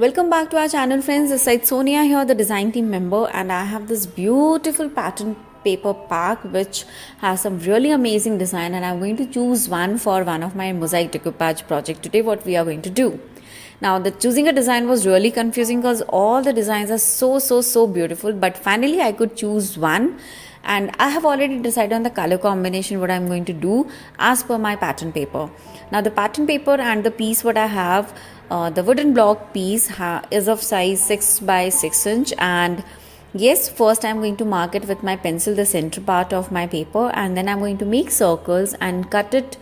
Welcome back to our channel, friends. This is Sonia here, the design team member, and I have this beautiful pattern paper pack which has some really amazing design, and I'm going to choose one for one of my mosaic decoupage project today. What we are going to do now, the choosing a design was really confusing because all the designs are so beautiful, but finally I could choose one, and I have already decided on the color combination what I'm going to do as per my pattern paper. Now the pattern paper and the piece what I have, the wooden block piece is of size 6 by 6 inch, and yes, first I'm going to mark it with my pencil the center part of my paper, and then I'm going to make circles and cut it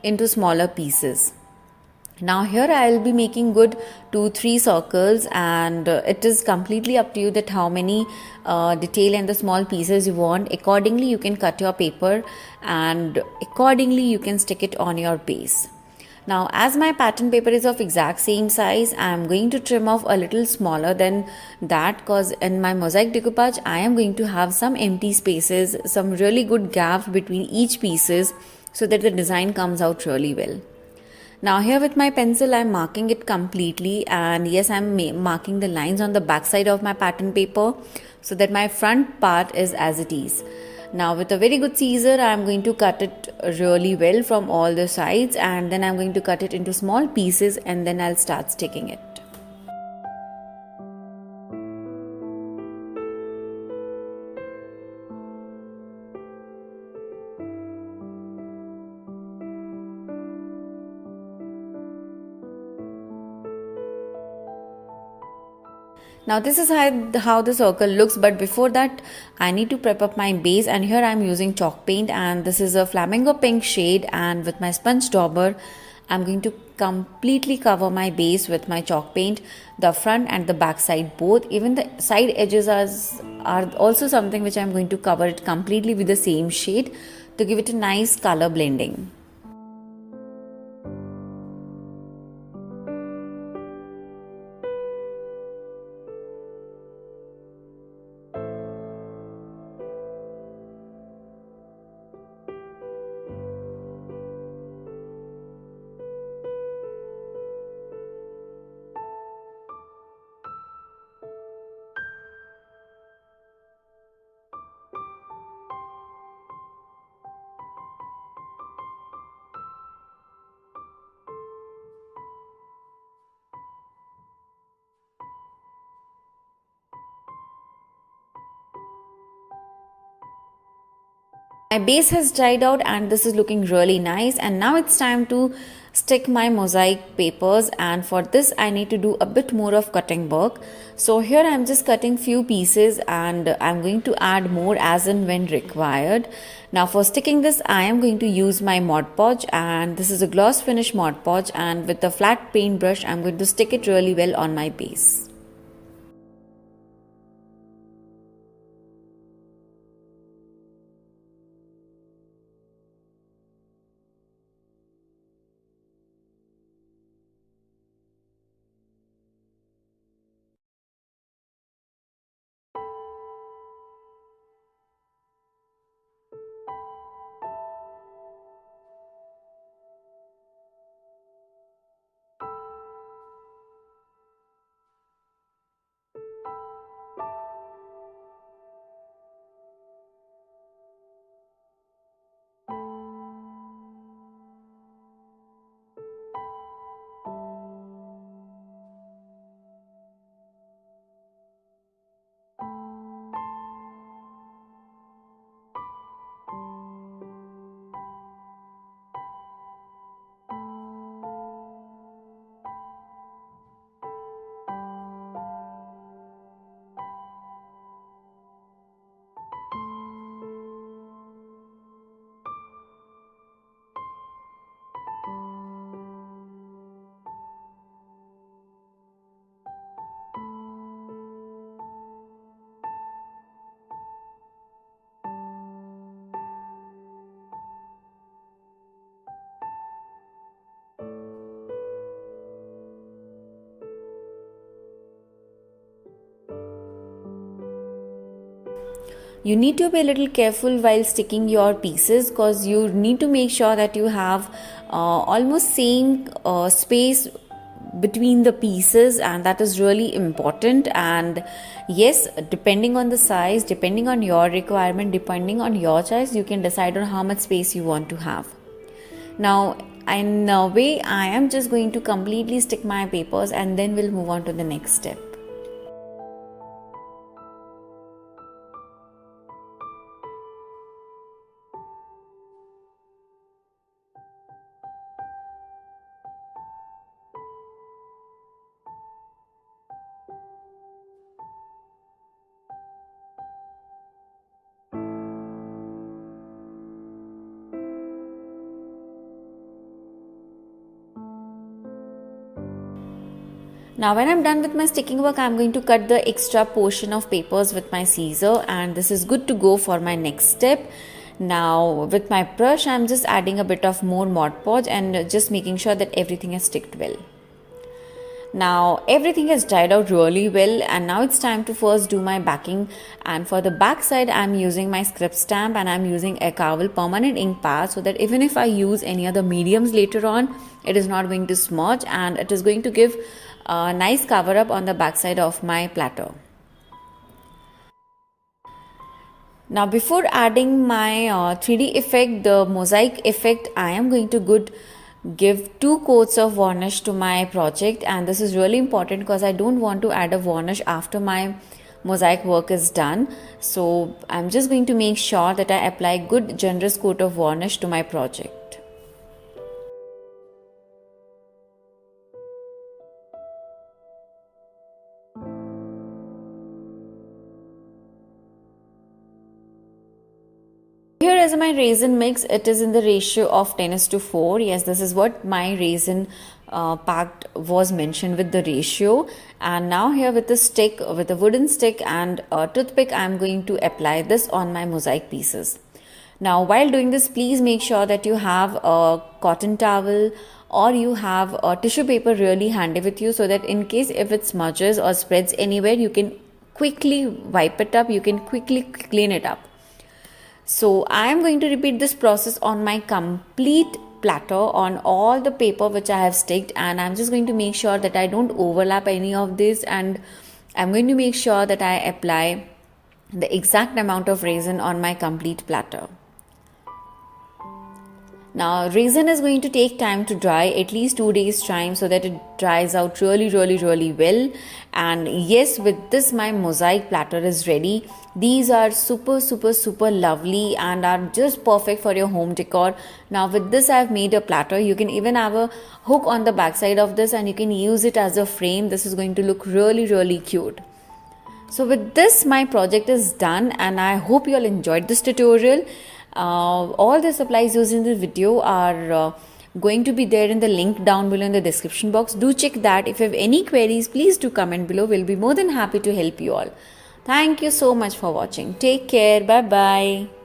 into smaller pieces. Now here I will be making good 2-3 circles, and it is completely up to you that how many detail and the small pieces you want. Accordingly you can cut your paper, and accordingly you can stick it on your base. Now as my pattern paper is of exact same size, I am going to trim off a little smaller than that, because in my mosaic decoupage I am going to have some empty spaces, some really good gaps between each pieces, so that the design comes out really well. Now here with my pencil I am marking it completely, and yes, I am marking the lines on the back side of my pattern paper so that my front part is as it is. Now with a very good scissor I am going to cut it really well from all the sides, and then I am going to cut it into small pieces, and then I'll start sticking it. Now this is how the circle looks, but before that I need to prep up my base, and here I am using chalk paint, and this is a flamingo pink shade, and with my sponge dauber I'm going to completely cover my base with my chalk paint, the front and the back side both. Even the side edges are also something which I'm going to cover it completely with the same shade to give it a nice color blending. My base has dried out, and this is looking really nice, and now it's time to stick my mosaic papers, and for this I need to do a bit more of cutting work. So here I'm just cutting few pieces, and I'm going to add more as and when required. Now for sticking this I am going to use my Mod Podge, and this is a gloss finish Mod Podge, and with a flat paint brush I'm going to stick it really well on my base. You need to be a little careful while sticking your pieces, because you need to make sure that you have almost same space between the pieces, and that is really important. And yes, depending on the size, depending on your requirement, depending on your choice, you can decide on how much space you want to have. Now in a way, I am just going to completely stick my papers, and then we'll move on to the next step. Now when I'm done with my sticking work, I'm going to cut the extra portion of papers with my scissor, and this is good to go for my next step. Now with my brush, I'm just adding a bit of more Mod Podge and just making sure that everything is sticked well. Now everything has dried out really well, and now it's time to first do my backing. And for the back side, I'm using my script stamp, and I'm using a Carvel permanent ink pad, so that even if I use any other mediums later on, it is not going to smudge, and it is going to give a nice cover up on the back side of my platter. Now before adding my 3D effect, the mosaic effect, I am going to give 2 coats of varnish to my project, and this is really important because I don't want to add a varnish after my mosaic work is done. So I'm just going to make sure that I apply good generous coat of varnish to my project. Here is my resin mix. It is in the ratio of 10:4. Yes, this is what my resin packed was mentioned with the ratio. And now here with a stick, with a wooden stick and a toothpick, I am going to apply this on my mosaic pieces. Now while doing this, please make sure that you have a cotton towel or you have a tissue paper really handy with you, so that in case if it smudges or spreads anywhere, you can quickly wipe it up, you can quickly clean it up. So I am going to repeat this process on my complete platter, on all the paper which I have sticked, and I'm just going to make sure that I don't overlap any of this, and I'm going to make sure that I apply the exact amount of resin on my complete platter. Now resin is going to take time to dry, at least 2 days time, so that it dries out really well. And yes, with this my mosaic platter is ready. These are super lovely and are just perfect for your home decor. Now with this I have made a platter. You can even have a hook on the back side of this, and you can use it as a frame. This is going to look really cute. So with this my project is done, and I hope you all enjoyed this tutorial. All the supplies used in the video are going to be there in the link down below in the description box. Do check that. If you have any queries, please do comment below. We'll be more than happy to help you all. Thank you so much for watching. Take care. Bye bye.